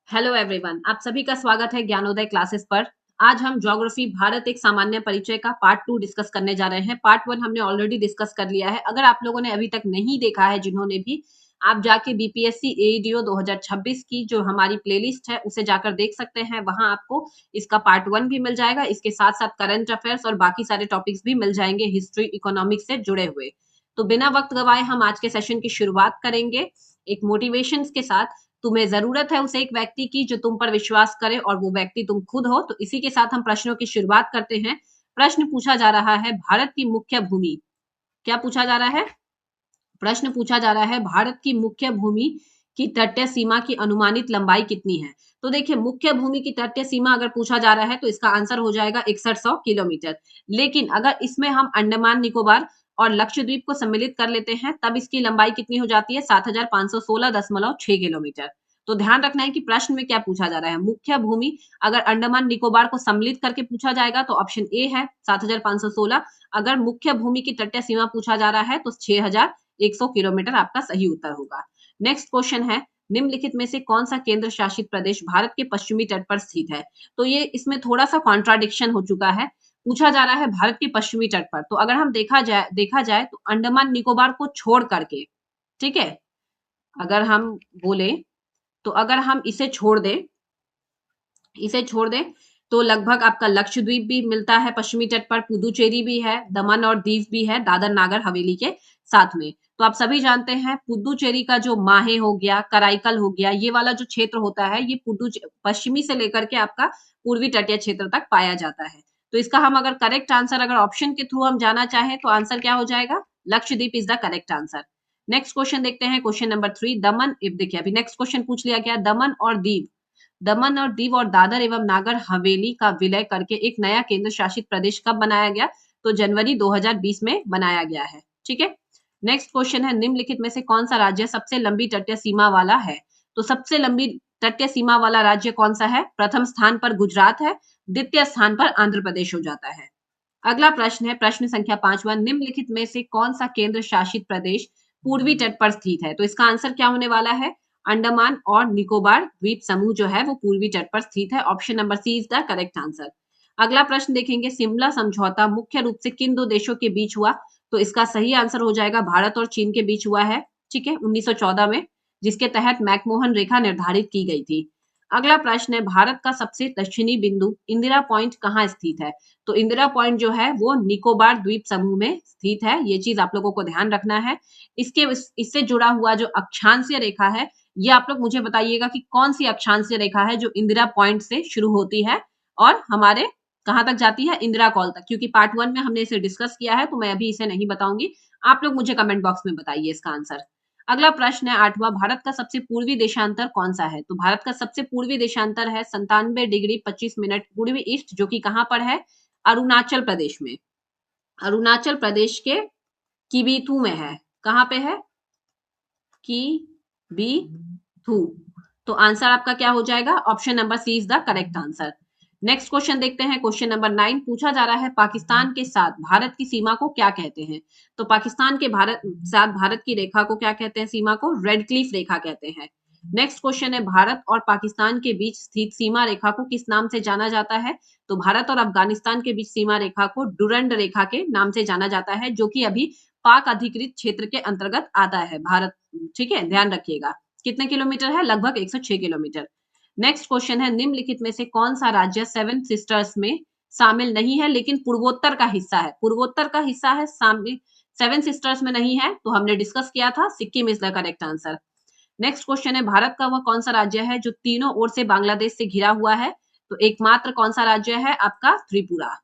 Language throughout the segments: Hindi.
हेलो एवरीवन, आप सभी का स्वागत है ज्ञानोदय क्लासेस पर। आज हम ज्योग्राफी भारत एक सामान्य परिचय का पार्ट 2 डिस्कस करने जा रहे हैं। पार्ट 1 हमने ऑलरेडी डिस्कस कर लिया है। अगर आप लोगों ने अभी तक नहीं देखा है, जिन्होंने भी, आप जाके बीपीएससी एईडीओ 2026 की जो हमारी प्लेलिस्ट है उसे जाकर देख सकते हैं। वहां आपको इसका पार्ट 1 भी मिल जाएगा। इसके साथ साथ करंट अफेयर्स और बाकी सारे टॉपिक्स भी मिल जाएंगे हिस्ट्री इकोनॉमिक्स से जुड़े हुए। तो बिना वक्त गवाए हम आज के सेशन की शुरुआत करेंगे एक मोटिवेशन के साथ। तुम्हें जरूरत है उसे एक व्यक्ति की जो तुम पर विश्वास करे और वो व्यक्ति तुम खुद हो। तो इसी के साथ हम प्रश्नों की शुरुआत करते हैं। प्रश्न पूछा जा रहा है, भारत की मुख्य भूमि। क्या पूछा जा रहा है? प्रश्न पूछा जा रहा है, भारत की मुख्य भूमि की तटीय सीमा की अनुमानित लंबाई कितनी है? तो देखिए, मुख्य भूमि की तटीय सीमा अगर पूछा जा रहा है तो इसका आंसर हो जाएगा 6100 किलोमीटर। लेकिन अगर इसमें हम अंडमान निकोबार और लक्षद्वीप को सम्मिलित कर लेते हैं तब इसकी लंबाई कितनी हो जाती है? 7516.6 किलोमीटर। तो ध्यान रखना है कि प्रश्न में क्या पूछा जा रहा है। मुख्य भूमि अगर अंडमान निकोबार को सम्मिलित करके पूछा जाएगा तो ऑप्शन ए है 7516। अगर मुख्य भूमि की तटीय सीमा पूछा जा रहा है तो 6100 किलोमीटर आपका सही उत्तर होगा। नेक्स्ट क्वेश्चन है, निम्नलिखित में से कौन सा केंद्र शासित प्रदेश भारत के पश्चिमी तट पर स्थित है? तो ये इसमें थोड़ा सा कॉन्ट्राडिक्शन हो चुका है। पूछा जा रहा है भारत के पश्चिमी तट पर, तो अगर हम देखा जाए तो अंडमान निकोबार को छोड़ करके, ठीक है, अगर हम बोले तो अगर हम इसे छोड़ दें तो लगभग आपका लक्षद्वीप भी मिलता है पश्चिमी तट पर, पुदुचेरी भी है, दमन और दीव भी है दादर नागर हवेली के साथ में। तो आप सभी जानते हैं पुदुचेरी का जो माहे हो गया, कराईकल हो गया, ये वाला जो क्षेत्र होता है ये पश्चिमी से लेकर के आपका पूर्वी तटीय क्षेत्र तक पाया जाता है। तो इसका हम अगर करेक्ट आंसर अगर ऑप्शन के थ्रू हम जाना चाहें तो आंसर क्या हो जाएगा? Lakshadweep is the correct answer. Next question देखते हैं, क्वेश्चन नंबर 3। दमन, इफ देखिए अभी नेक्स्ट क्वेश्चन पूछ लिया गया, दमन और दीव और दादर एवं नागर हवेली का विलय करके एक नया केंद्र शासित प्रदेश कब बनाया गया? तो जनवरी 2020 में बनाया गया है। ठीक है। नेक्स्ट क्वेश्चन है, निम्नलिखित में से कौन सा राज्य सबसे लंबी तटीय सीमा वाला है? तो सबसे लंबी तटीय सीमा वाला राज्य कौन सा है? प्रथम स्थान पर गुजरात है, द्वितीय स्थान पर आंध्र प्रदेश हो जाता है। अगला प्रश्न है, प्रश्न संख्या 5वां, निम्नलिखित में से कौन सा केंद्र शासित प्रदेश पूर्वी तट पर स्थित है? तो इसका आंसर क्या होने वाला है? अंडमान और निकोबार द्वीप समूह जो है वो पूर्वी तट पर स्थित है। Option number C is the correct answer. अगला प्रश्न देखेंगे, शिमला समझौता मुख्य रूप से किन दो देशों के बीच हुआ? तो इसका सही आंसर हो जाएगा भारत और चीन के बीच हुआ है। ठीक है, 1914 में, जिसके तहत मैकमोहन रेखा निर्धारित की गई थी। अगला प्रश्न है, भारत का सबसे दक्षिणी बिंदु इंदिरा पॉइंट कहाँ स्थित है? तो इंदिरा पॉइंट जो है वो निकोबार द्वीप समूह में स्थित है। ये चीज आप लोगों को ध्यान रखना है। इससे जुड़ा हुआ जो अक्षांशीय रेखा है, ये आप लोग मुझे बताइएगा कि कौन सी अक्षांशीय रेखा है जो इंदिरा पॉइंट से शुरू होती है और हमारे कहाँ तक जाती है? इंदिरा कॉल तक। क्योंकि पार्ट 1 में हमने इसे डिस्कस किया है तो मैं अभी इसे नहीं बताऊंगी। आप लोग मुझे कमेंट बॉक्स में बताइए इसका आंसर। अगला प्रश्न है 8वां, भारत का सबसे पूर्वी देशांतर कौन सा है? तो भारत का सबसे पूर्वी देशांतर है 97 डिग्री 25 मिनट पूर्वी ईस्ट, जो कि कहाँ पर है? अरुणाचल प्रदेश में। अरुणाचल प्रदेश के किबीथू में है। कहाँ पे है? किबीथू। तो आंसर आपका क्या हो जाएगा? Option number C is the correct answer. Next question देखते हैं, क्वेश्चन नंबर 9। पूछा जा रहा है, पाकिस्तान के साथ भारत की सीमा को क्या कहते हैं? तो पाकिस्तान के साथ भारत की रेखा को क्या कहते हैं? सीमा को रेड क्लिफ रेखा कहते हैं। नेक्स्ट क्वेश्चन है, भारत और पाकिस्तान के बीच स्थित सीमा रेखा को किस नाम से जाना जाता है? तो भारत और अफगानिस्तान के बीच सीमा रेखा को डुरंड रेखा के नाम से जाना जाता है, जो कि अभी पाक अधिकृत क्षेत्र के अंतर्गत आता है भारत। ठीक है, ध्यान रखिएगा। कितने किलोमीटर है? लगभग 106 किलोमीटर। नेक्स्ट क्वेश्चन है, निम्नलिखित में से कौन सा राज्य सेवन सिस्टर्स में शामिल नहीं है लेकिन पूर्वोत्तर का हिस्सा है? पूर्वोत्तर का हिस्सा है, सेवन सिस्टर्स में नहीं है। तो हमने डिस्कस किया था, Sikkim is the correct answer. Next question है, भारत का वह कौन सा राज्य है जो तीनों ओर से बांग्लादेश से घिरा हुआ है? तो एकमात्र कौन सा राज्य है? आपका त्रिपुरा।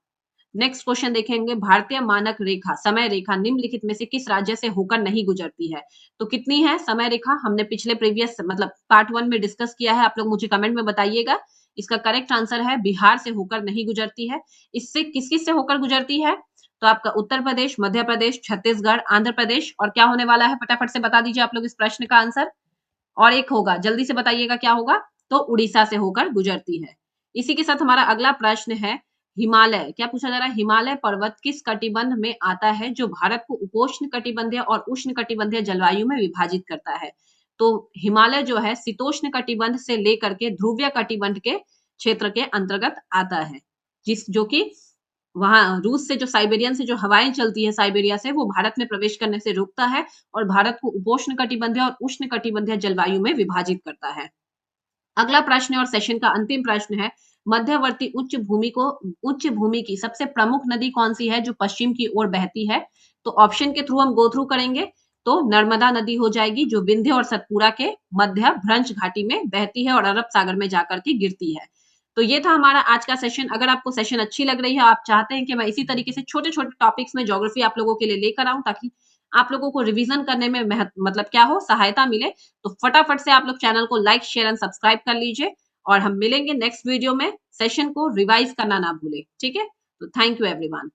नेक्स्ट क्वेश्चन देखेंगे, भारतीय मानक रेखा समय रेखा निम्नलिखित में से किस राज्य से होकर नहीं गुजरती है? तो कितनी है समय रेखा? हमने पिछले प्रीवियस मतलब पार्ट 1 में डिस्कस किया है। आप लोग मुझे कमेंट में बताइएगा। इसका करेक्ट आंसर है बिहार से होकर नहीं गुजरती है। इससे किस किस से होकर गुजरती है? तो आपका उत्तर प्रदेश, मध्य प्रदेश, छत्तीसगढ़, आंध्र प्रदेश, और क्या होने वाला है? फटाफट से बता दीजिए आप लोग इस प्रश्न का आंसर। और एक होगा, जल्दी से बताइएगा क्या होगा? तो उड़ीसा से होकर गुजरती है। इसी के साथ हमारा अगला प्रश्न है, हिमालय। क्या पूछा जा रहा है? हिमालय पर्वत किस कटिबंध में आता है जो भारत को उपोष्ण कटिबंधीय और उष्ण कटिबंधीय जलवायु में विभाजित करता है? तो हिमालय जो है शीतोष्ण कटिबंध से लेकर के ध्रुवीय कटिबंध के क्षेत्र के अंतर्गत आता है, जो कि वहां रूस से जो साइबेरियन से जो हवाएं चलती है साइबेरिया से, वो भारत में प्रवेश करने से रोकता है और भारत को उपोष्ण कटिबंधीय और उष्ण कटिबंधीय जलवायु में विभाजित करता है। अगला प्रश्न और सेशन का अंतिम प्रश्न है, मध्यवर्ती उच्च भूमि की सबसे प्रमुख नदी कौन सी है जो पश्चिम की ओर बहती है? तो ऑप्शन के थ्रू हम गो थ्रू करेंगे। तो नर्मदा नदी हो जाएगी, जो विंध्य और सतपुरा के मध्य भ्रंश घाटी में बहती है और अरब सागर में जाकर के गिरती है। तो ये था हमारा आज का सेशन। अगर आपको सेशन अच्छी लग रही है, आप चाहते हैं कि मैं इसी तरीके से छोटे छोटे टॉपिक्स में ज्योग्राफी आप लोगों के लिए लेकर आऊं, ताकि आप लोगों को रिवीजन करने में मतलब क्या हो, सहायता मिले, तो फटाफट से आप लोग चैनल को लाइक शेयर एंड सब्सक्राइब कर लीजिए। और हम मिलेंगे नेक्स्ट वीडियो में। सेशन को रिवाइज करना ना भूले, ठीक है? तो थैंक यू एवरीवन।